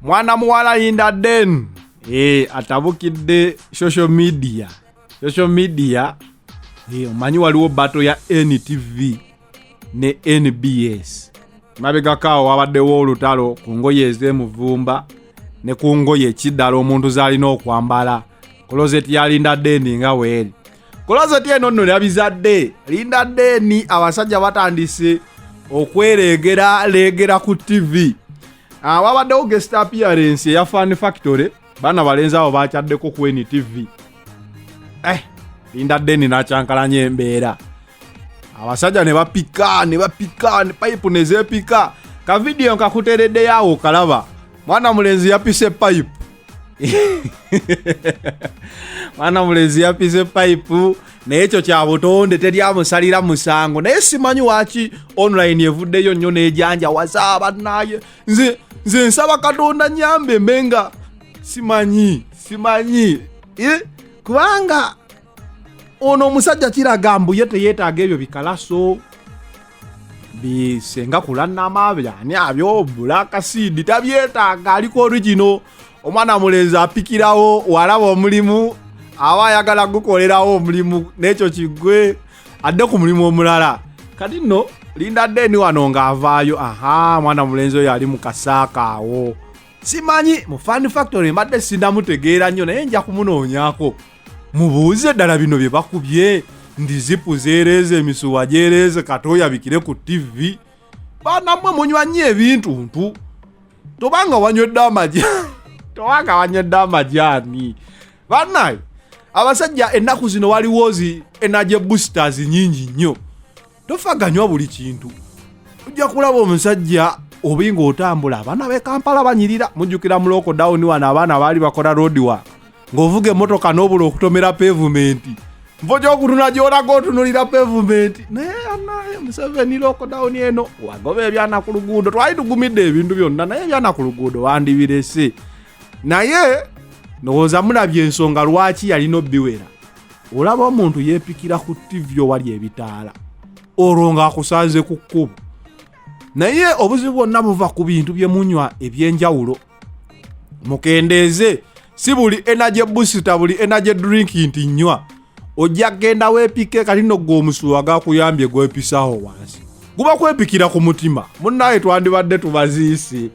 Mwana muwala Linda Den atabukidde social media omanyi waliwo battle ya NTV ne NBS mabega kawo wabaddewo olutalo ku ngoye ez'emuvumba ne ku ngoye ekiddala omuntu zalina okwambala closet ya Linda Den nga weeri closet eno nno yabizadde Linda Den abasajja batandise okweregera ku TV wabaddewo guest appearance ya Fun Factory bana balenzi abo bakyaddeko ku NTV Linda Den n'acyankalanya embeera abasajja ne bapika pipe nezepika ka video nkakuteredde yawo kalaba mwana mulenzi yapise pipe mwana mulenzi yapise pipe n'ekyo kya butonde teryamusalira musango naye simanyi waki online evuddeyo nnyo n'ejanja wasaaba naye nze nsaba Katonda nyambe mbenga simanyi kubanga ono omusajja kiraga mbu ye teyeetaaga ebyo bikalaso bisenga kulannama byani abyo black seed tabyetaaga aliko original omwana mulenzi apikirawo walaba omulimu aba ayagala gukolerawo omulimu n'ekyo kigwe adde ku mulimu omulala kati nno Linda Den wano ng'avaayo mwana mulenzi oyo ali mu kasaaka awo simanyi mu Fun Factory mbadde sinnamutegeera nnyo naye nja kumunoonyako mubuuze ddala bino bye bakubye ndi zipu zeereeze emisuwa gyereeze katoya bikire ku TV banammwe munywa nnyo ebintuntu tobanga wanywedde amajaani bannaye abasajja ennaku zino waliwo energy boosters nyingi nnyo tofaganywa buli kintu ojja kulaba omusajja obinga otambula abaana b'e Kampala banyirira mujjukira mu lockdown wano abaana baali bakola road work ng'ovuga emmotoka n'obula okutomera pavement mpoja okutuna gy'olaga otunulira pavement naye Museveni lockdown eno wagoba ebyana ku luguudo twali tugumidde ebintu byonna naye ebyana ku luguudo wandibirese naye ndowooza mulabye ensonga lwaki yalina obbiwera olaba omuntu yeepikira ku TV owali ebitaala olwo ng'akusanze ku kkubo naye obuzibu bwonna buva ku bintu bye munywa eby'enjawulo mukendeeze si buli energy booster buli energy drink nti nywa ojja genda weepike kati no g'omusuwa gakuyambye gwepisaho wansi guba kwepikira ku mutima munnaye twandibadde tubaziise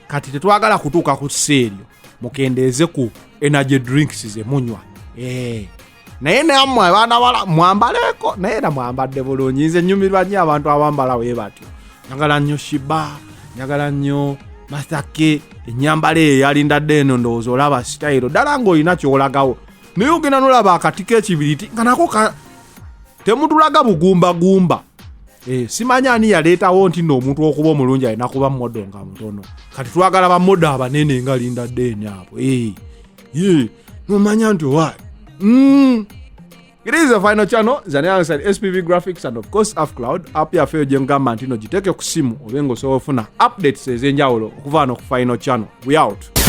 kati tetwagala kutuuka ku kiseeryo mukendeeze ku energy drinks ze munywa naye nammwe abaana bala mwambaleko naye na mwambadde bulungi nze nnyumirwa nnyo abantu abambala bwe batyo njagala nnyo Shiba njagala nnyo Masake ennyambala eyo ya Linda Den ndowooza olaba style ddala ng'olina kyolagawo naye ogenda nolaba akatiko ekibiriti nga nako temutulaga bugumba simanyi ani yaleetawo nti nno omuntu okuba omulungi alina kuba modo nga mutono kati twagala bamodo abanene nga Linda Den abo nomanya nti owa It is the final channel, Zaniang side SPV Graphics and of course Afcloud. App ya feo jengamba ntino jiteke kusimu obengo so ofuna updates ezenjawulo okuva no ku final channel. We out.